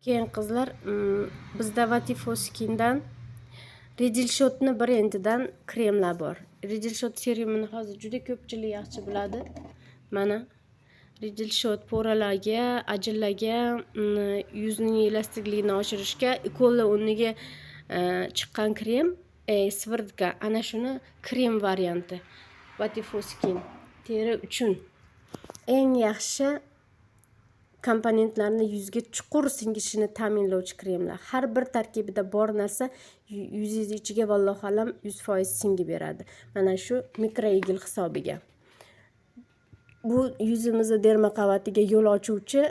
Keyin qizlar, bizda Vatifo Skindan Riddle Shotni brendidan kremlar bor. Riddle Shot seriyasini hozir juda ko'pchilik yaxshi biladi. Mana Riddle Shot poralarga, ajinlarga, yuzning elastikligini oshirishga, ko'lni o'rniga chiqqan krem, svirtka, ana shuni krem varianti. Vatifo Skin teri uchun eng yaxshi komponentlarni yuzga chuqur singishini ta'minlovchi kremlar. Har bir tarkibida bor narsa yuzingiz ichiga vallohu alam 100% singib beradi. Mana shu mikroigl hisobiga. Bu yuzimizni derma qavatiga yo'l ochuvchi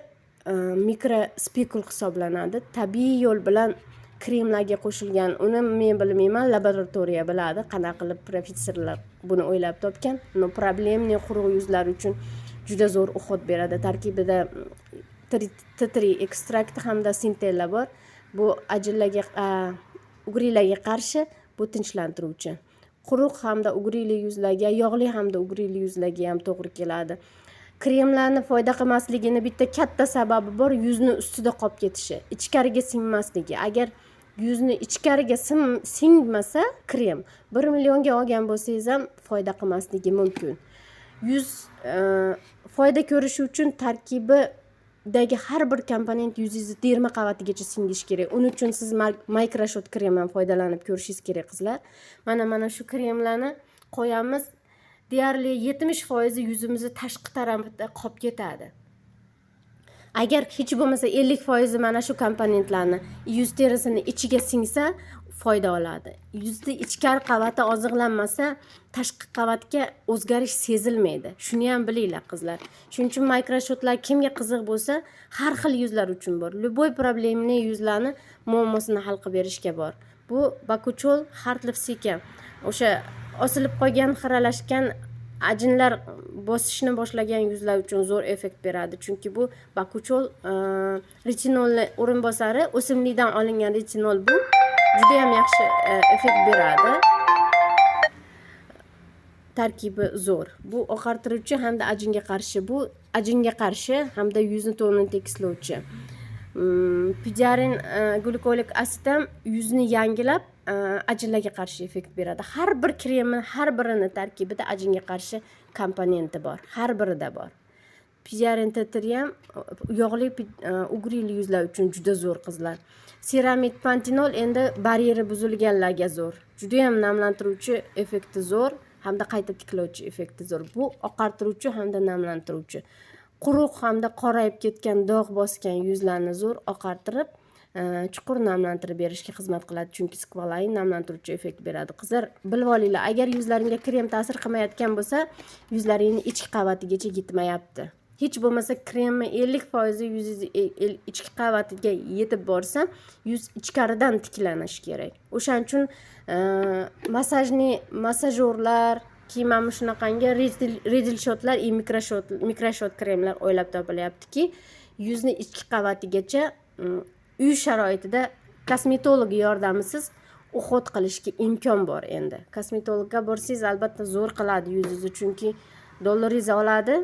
mikro spikul hisoblanadi. Tabiiy yo'l bilan kremlarga qo'shilgan. Uni men bilmayman, laboratoriya biladi, qanaqa qilib professorlar buni o'ylab topgan. No problemli quruq yuzlar uchun juda zo'r uhud beradi. Tarkibida T3 ekstrakti hamda sintella bor. Bu ajinlarga, ugrilarga qarshi bu tinchlantiruvchi. Quruq hamda ugrili yuzlarga, yog'li hamda ugrili yuzlarga ham to'g'ri keladi. Kremlarni foyda qilmasligini bitta katta sababi bor, yuzni ustida qolib ketishi, ichkariga singmasligi. Agar yuzni ichkariga singmasa krem 1 millionga olgan bo'lsangiz ham foyda qilmasligi mumkin. Yuz foyda ko'rishi uchun tarkibidagi har bir komponent yuzingizni derma qavatigacha singishi kerak. Uning uchun siz Microshot kremdan foydalanib ko'rishingiz kerak qizlar. Mana shu kremlarni qo'yamiz. Deyarli 70% yuzimizni tashqi tarafida qolib ketadi. Agar hech bo'lmasa 50% mana shu komponentlarni yuz terisini ichiga singsa foyda oladi. Yuzni ichkari qavati oziqlanmasa, tashqi qavatga o'zgarish sezilmaydi. Shuni ham bilinglar qizlar. Shuning uchun Microshotlar kimga qiziq bo'lsa, har xil yuzlar uchun bor. Любой problemli yuzlarni muammosini hal qilib berishga bor. Bu Bakuchol Hartlipsika. O'sha osilib qolgan, xiralashgan ajinlar bosishni boshlagan yuzlar uchun zo'r effekt beradi. Chunki bu Bakuchol retinolni o'rinbosari, o'simlikdan olingan retinol bu juda ham yaxshi effekt beradi. Tarkibi zo'r. Bu oqartiruvchi hamda ajinga qarshi. Bu ajinga qarshi hamda yuzni tonini tekislovchi. Pidarin glykolik asid ham yuzni yangilab ajinlarga qarshi effekt beradi. Har bir kremning har birini tarkibida ajinga qarshi komponenti bor. Har birida bor. Pidarin T3 ham yog'li ugrili yuzlar uchun juda zo'r qizlar. Ceramid pantenol endi baryeri buzilganlarga zo'r. Juda ham namlantiruvchi effekti zo'r hamda qayta tiklovchi effekti zo'r. Bu oqartiruvchi hamda namlantiruvchi. Quruq hamda qorayib ketgan, dog' bosgan yuzlarni zo'r oqartirib, chuqur namlantirib berishga xizmat qiladi. Chunki skvalain namlantiruvchi effekt beradi. Qizlar bilib olinglar, agar yuzlaringizga krem ta'sir qilmayotgan bo'lsa, yuzlaringizning ichki qavatigacha yetmayapti. Hech bo'lmasa kremni 50% yuzingiz ichki qavatiga yetib borsa, yuz ichkaridan tiklanishi kerak. O'shaning uchun masajyorlar, mana shunaqangi Riddle Shotlar, Microshot kremlar o'ylab topilyaptiki, yuzni ichki qavatigacha uy sharoitida kosmetolog yordamisiz uhud qilishga imkon bor endi. Kosmetologga borsangiz albatta zo'r qiladi yuzingizni, chunki dollaringizni oladi,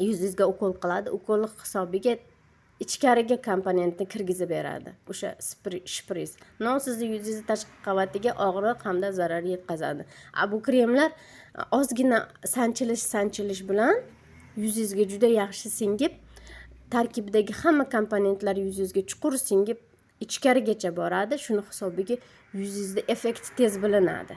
yuzingizga ukol qiladi. Ukol hisobiga ichkariga komponentni kirgizib beradi. O'sha shpris. Sizni yuzingizni tashqi qavatiga og'riq hamda zarar yetkazadi. Bu kremlar ozgina sanchilish bilan yuzingizga juda yaxshi singib, tarkibidagi hamma komponentlar yuzingizga chuqur singib, ichkarigacha boradi. Shuni hisobiga yuzingizda effekt tez bilinadi.